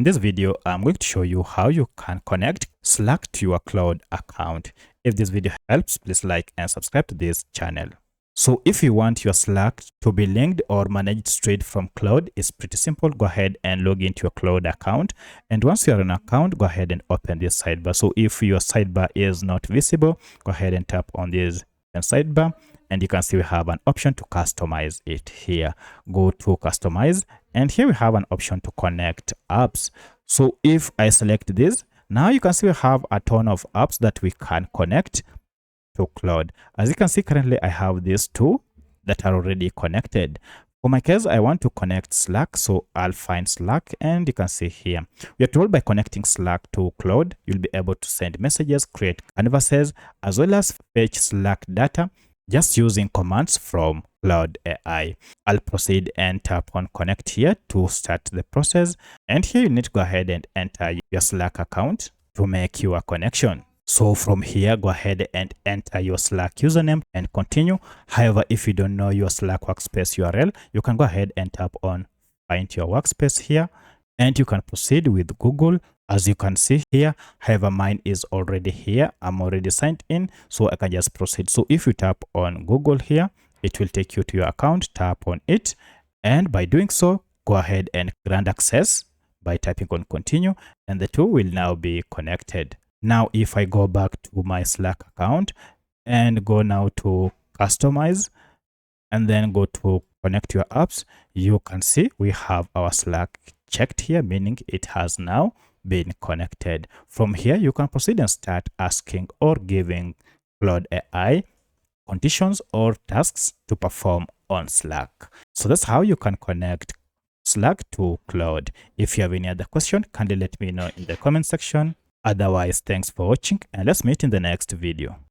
In this video, I'm going to show you how you can connect Slack to your Claude account. If this video helps, please like and subscribe to this channel. So if you want your Slack to be linked or managed straight from Claude, it's pretty simple. Go ahead and log into your Claude account. And once you're on an account, go ahead and open this sidebar. So if your sidebar is not visible, go ahead and tap on this sidebar. And you can see we have an option to customize it here. Go to customize, and here we have an option to connect apps. So if I select this, now you can see we have a ton of apps that we can connect to Claude. As you can see, currently I have these two that are already connected. For my case, I want to connect Slack, so I'll find Slack, and you can see here we are told by connecting Slack to Claude, you'll be able to send messages, create canvases, as well as fetch Slack data just using commands from Claude AI. I'll proceed and tap on connect here to start the process. And here you need to go ahead and enter your Slack account to make your connection. So from here, go ahead and enter your Slack username and continue. However, if you don't know your Slack workspace URL, you can go ahead and tap on find your workspace here, and you can proceed with Google. As you can see here, however, mine is already here. I'm already signed in, so I can just proceed. So if you tap on Google here, it will take you to your account. Tap on it, and by doing so, go ahead and grant access by tapping on continue, and the two will now be connected. Now, if I go back to my Slack account and go now to customize and then go to connect your apps, you can see we have our Slack checked here, meaning it has now been connected. From here, you can proceed and start asking or giving Claude AI conditions or tasks to perform on Slack. So that's how you can connect Slack to Claude. If you have any other question, kindly let me know in the comment section. Otherwise, thanks for watching, and let's meet in the next video.